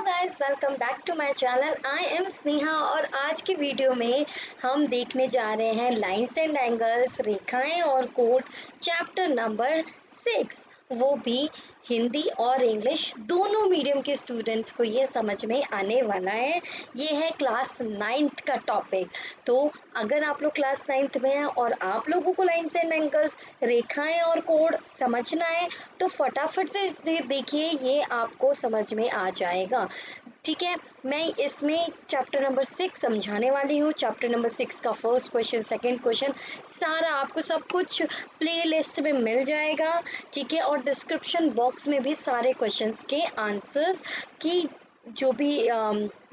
Guys, welcome back to my channel. I am Sneha और आज की वीडियो में हम देखने जा रहे हैं लाइंस एंड एंगल्स, रेखाएं और कोड, चैप्टर नंबर 6। वो भी हिंदी और इंग्लिश दोनों मीडियम के स्टूडेंट्स को ये समझ में आने वाला है। ये है क्लास 9th का टॉपिक। तो अगर आप लोग क्लास 9th में हैं और आप लोगों को लाइंस एंड एंगल्स, रेखाएं और कोड समझना है तो फटाफट से देखिए, ये आपको समझ में आ जाएगा। ठीक है, मैं इसमें चैप्टर नंबर 6 समझाने वाली हूँ। चैप्टर नंबर 6 का फर्स्ट क्वेश्चन, सेकंड क्वेश्चन, सारा आपको सब कुछ प्लेलिस्ट में मिल जाएगा। ठीक है, और डिस्क्रिप्शन बॉक्स में भी सारे क्वेश्चंस के आंसर्स की जो भी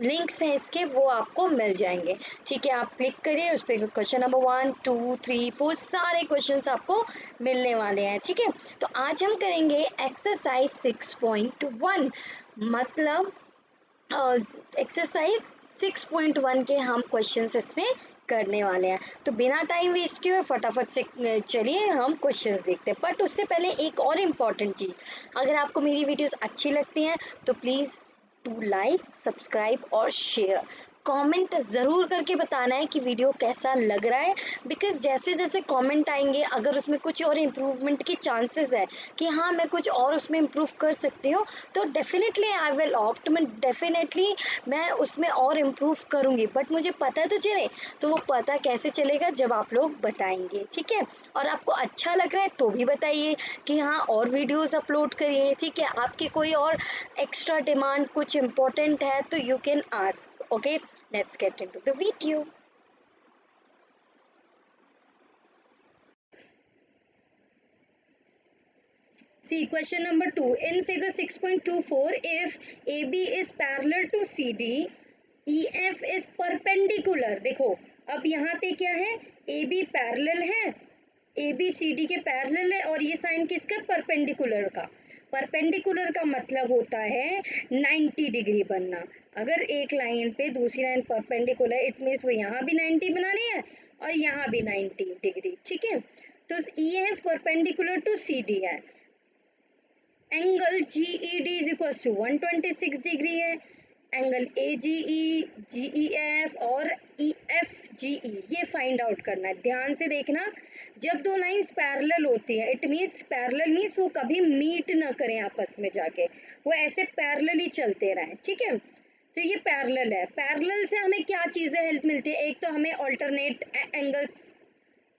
लिंक्स हैं इसके, वो आपको मिल जाएंगे। ठीक है, आप क्लिक करिए उस पर, क्वेश्चन नंबर 1, 2, 3, 4 सारे क्वेश्चंस आपको मिलने वाले हैं। ठीक है, तो आज हम करेंगे एक्सरसाइज 6.1, मतलब एक्सरसाइज 6.1 के हम क्वेश्चंस इसमें करने वाले हैं। तो बिना टाइम वेस्ट किए फटाफट से चलिए हम क्वेश्चंस देखते हैं। बट उससे पहले एक और इम्पॉर्टेंट चीज़, अगर आपको मेरी वीडियोस अच्छी लगती हैं तो प्लीज़ टू लाइक, सब्सक्राइब और शेयर। कमेंट ज़रूर करके बताना है कि वीडियो कैसा लग रहा है, बिकॉज जैसे जैसे कमेंट आएंगे, अगर उसमें कुछ और इम्प्रूवमेंट की चांसेस है कि हाँ मैं कुछ और उसमें इम्प्रूव कर सकती हूँ, तो डेफिनेटली आई विल ऑप्ट, मैं उसमें और इम्प्रूव करूँगी। बट मुझे पता तो चले, तो वो पता कैसे चलेगा जब आप लोग बताएंगे। ठीक है, और आपको अच्छा लग रहा है तो भी बताइए कि हाँ और वीडियोस अपलोड करिए। ठीक है, आपकी कोई और एक्स्ट्रा डिमांड कुछ इम्पोर्टेंट है तो you can ask. Okay, let's get into the video. See, question number 2. In figure 6.24, if AB is parallel to CD, EF is perpendicular. देखो, अब यहाँ पे क्या है, AB पैरेलल है, ABCD के पैरेलल है, और ये साइन किसका, परपेंडिकुलर का। परपेंडिकुलर का मतलब होता है 90 डिग्री बनना। अगर एक लाइन पे दूसरी लाइन परपेंडिकुलर, इट मीन्स वो यहाँ भी 90 बना रही है और यहाँ भी 90 डिग्री। ठीक है, तो EF परपेंडिकुलर टू CD है। Angle GED is equal to 126 degree है। एंगल AGE, GEF और EFGE ये फाइंड आउट करना है। ध्यान से देखना, जब दो लाइंस पैरेलल होती है, इट मीन्स पैरेलल मीन्स वो कभी मीट ना करें आपस में जाके, वो ऐसे पैरेलल ही चलते रहें। ठीक है, तो ये पैरेलल है। पैरेलल से हमें क्या चीज़ें हेल्प मिलती है, एक तो हमें ऑल्टरनेट एंगल्स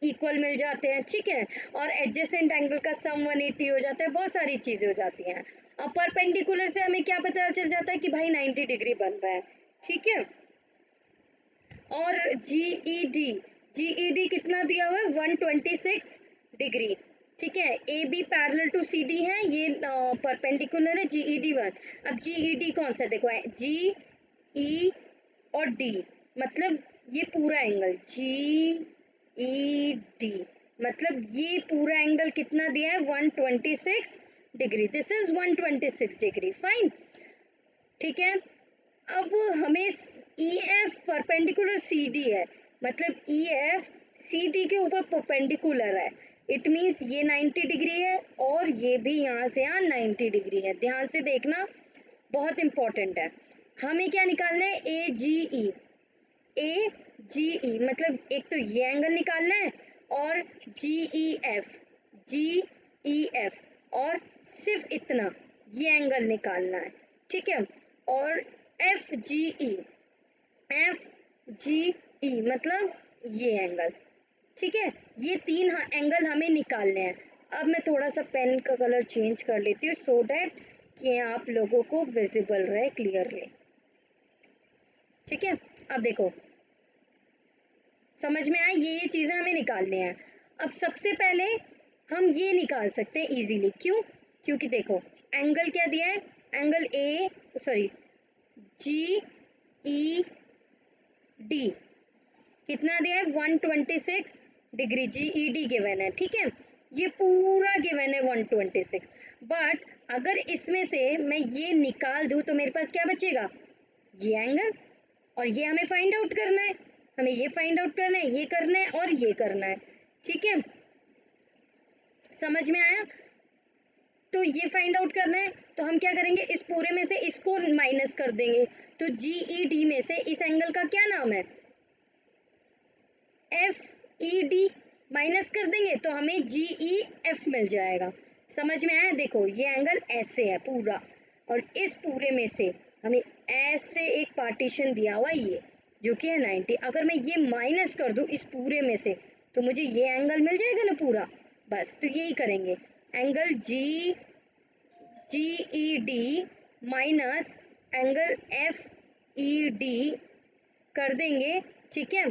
इक्वल मिल जाते हैं। ठीक है, और एडजेसेंट एंगल का सम 180 हो जाता है, बहुत सारी चीजें हो जाती हैं। और परपेंडिकुलर से हमें क्या पता चल जाता है कि भाई 90 डिग्री बन रहा है। ठीक है, और जीईडी कितना दिया हुआ है, 126 डिग्री। ठीक है, A B parallel to C D है, ये परपेंडिकुलर है, जीईडी 1। अब जीईडी कौन सा, देखो जी ई और डी, मतलब ये पूरा एंगल जी ई डी, मतलब ये पूरा एंगल कितना दिया है, 126 degree. This is 126 degree, fine. ठीक है, अब हमें EF परपेंडिकुलर CD है, मतलब EF CD के ऊपर परपेंडिकुलर है, इट मीन्स ये 90 डिग्री है और ये भी यहाँ से यहाँ 90 डिग्री है। ध्यान से देखना, बहुत इंपॉर्टेंट है। हमें क्या निकालना है, AGE मतलब एक तो ये एंगल निकालना है, और GEF और सिर्फ इतना ये एंगल निकालना है। ठीक है, और FGE मतलब ये एंगल। ठीक है, ये तीन एंगल हमें निकालने हैं। अब मैं थोड़ा सा पेन का कलर चेंज कर लेती हूँ सो डैट कि आप लोगों को विजिबल रहे क्लियरली। ठीक है, अब देखो समझ में आए, ये चीज़ें हमें निकालने हैं। अब सबसे पहले हम ये निकाल सकते हैं इजीली, क्यों, क्योंकि देखो एंगल क्या दिया है, एंगल GED कितना दिया है, 126 डिग्री, GED गिवन है। ठीक है, ये पूरा गिवन है 126। बट अगर इसमें से मैं ये निकाल दूं तो मेरे पास क्या बचेगा, ये एंगल, और ये हमें फाइंड आउट करना है। हमें ये फाइंड आउट करना है, ये करना है और ये करना है। ठीक है, समझ में आया। तो ये फाइंड आउट करना है, तो हम क्या करेंगे, इस पूरे में से इसको माइनस कर देंगे। तो GED में से इस एंगल का क्या नाम है, FED, माइनस कर देंगे तो हमें GEF मिल जाएगा। समझ में आया? देखो ये एंगल ऐसे है पूरा, और इस पूरे में से हमें ऐसे एक पार्टीशन दिया हुआ ये जो कि है 90। अगर मैं ये माइनस कर दूं इस पूरे में से तो मुझे ये एंगल मिल जाएगा ना पूरा। बस तो यही करेंगे, angle GED minus angle FED कर देंगे, ठीक है।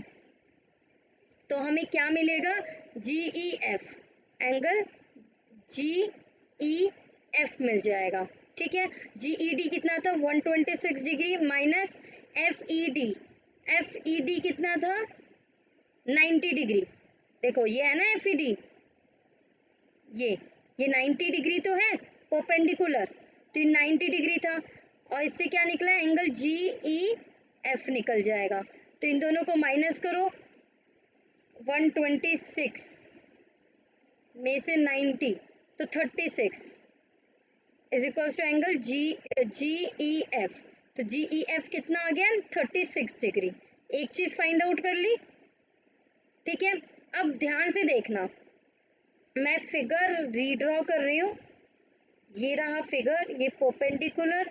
तो हमें क्या मिलेगा, GEF, एंगल GEF मिल जाएगा, ठीक है। GED कितना था 126 डिग्री माइनस FED कितना था 90 डिग्री। देखो ये है ना FED, ये 90 डिग्री तो है परपेंडिकुलर, तो ये 90 डिग्री था, और इससे क्या निकला, एंगल GEF निकल जाएगा। तो इन दोनों को माइनस करो, 126 में से 90 तो 36 is equals to angle GEF। तो GEF कितना आ गया 36 डिग्री। एक चीज फाइंड आउट कर ली, ठीक है। अब ध्यान से देखना, मैं फिगर रीड्रॉ कर रही हूँ, ये रहा फिगर, ये परपेंडिकुलर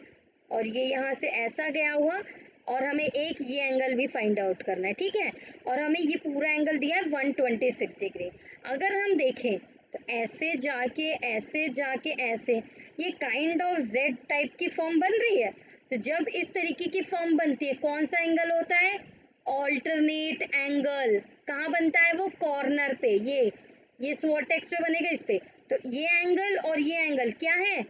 और ये यहाँ से ऐसा गया हुआ, और हमें एक ये एंगल भी फाइंड आउट करना है, ठीक है। और हमें ये पूरा एंगल दिया है 126 डिग्री। अगर हम देखें तो ऐसे जाके ऐसे, ये काइंड ऑफ Z टाइप की फॉर्म बन रही है। तो जब इस तरीके की फॉर्म बनती है, कौन सा एंगल होता है, ऑल्टरनेट एंगल। कहाँ बनता है वो, कॉर्नर पे, ये वर्टेक्स पे बनेगा इस पे। तो ये एंगल और ये एंगल क्या है,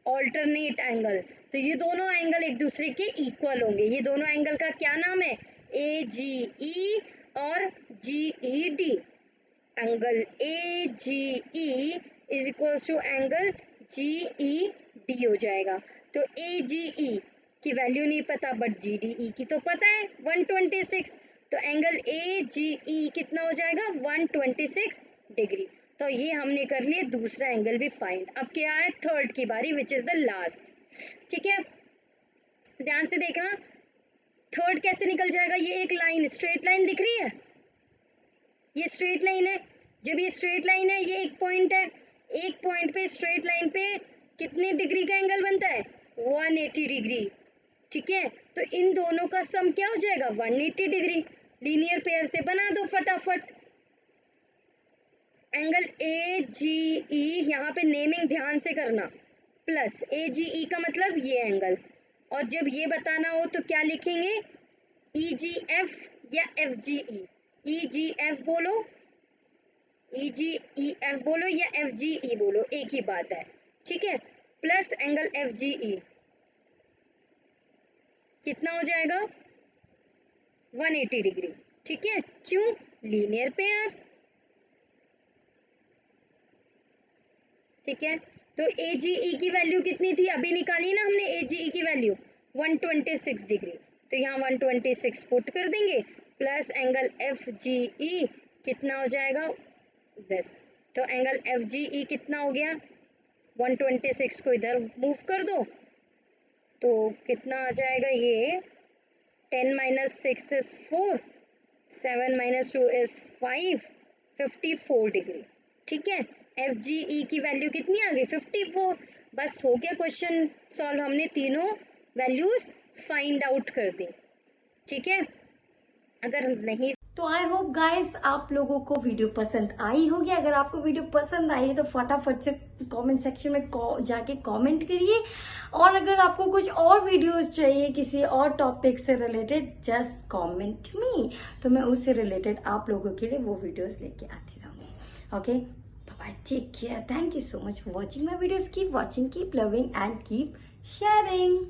ऑल्टरनेट एंगल। तो ये दोनों एंगल एक दूसरे के इक्वल होंगे। ये दोनों एंगल का क्या नाम है, AGE और GED। Angle AGE is equal to angle GED हो जाएगा। तो AGE की वैल्यू नहीं पता, बट GDE की तो पता है 126। तो एंगल AGE कितना हो जाएगा 126 डिग्री। तो ये हमने कर लिया दूसरा एंगल भी फाइंड। अब क्या है, थर्ड की बारी, विच इज द लास्ट, ठीक है। ध्यान से देखना, थर्ड कैसे निकल जाएगा, ये एक लाइन, स्ट्रेट लाइन दिख रही है, ये स्ट्रेट लाइन है। जब ये स्ट्रेट लाइन है, ये एक पॉइंट है, एक पॉइंट पे स्ट्रेट लाइन पे कितने डिग्री का एंगल बनता है 180 डिग्री, ठीक है। तो इन दोनों का सम क्या हो जाएगा 180 डिग्री। लीनियर पेयर से बना दो फटाफट। एंगल AGE, यहाँ पे नेमिंग ध्यान से करना, प्लस AGE का मतलब ये एंगल, और जब ये बताना हो तो क्या लिखेंगे, EGF या FGE। EGF बोलो, EGEF बोलो या FGE बोलो, एक ही बात है, ठीक है। प्लस एंगल FGE कितना हो जाएगा 180 डिग्री, ठीक है। क्यों, लीनियर पेयर, ठीक है। तो AGE की वैल्यू कितनी थी, अभी निकाली ना हमने AGE की वैल्यू 126 डिग्री। तो यहाँ 126 पुट कर देंगे, प्लस एंगल FGE कितना हो जाएगा 10। तो एंगल FGE कितना हो गया, 126 को इधर मूव कर दो तो कितना आ जाएगा, ये 10 minus 6 is 4, 7 minus 2 is 5, 54 degree, ठीक है। FGE की वैल्यू कितनी आ गई 54। बस हो गया क्वेश्चन सॉल्व, हमने तीनों वैल्यूज फाइंड आउट कर दी, ठीक है। अगर नहीं तो आई होप गाइस आप लोगों को वीडियो पसंद आई होगी। अगर आपको वीडियो पसंद आई है तो फटाफट से कमेंट सेक्शन में जाके कमेंट करिए, और अगर आपको कुछ और वीडियोस चाहिए किसी और टॉपिक से रिलेटेड, जस्ट कमेंट मी, तो मैं उससे रिलेटेड आप लोगों के लिए वो वीडियोस लेके आती रहूंगी। Okay, bye, take care, thank you so much for watching my videos, keep watching, keep loving and keep sharing.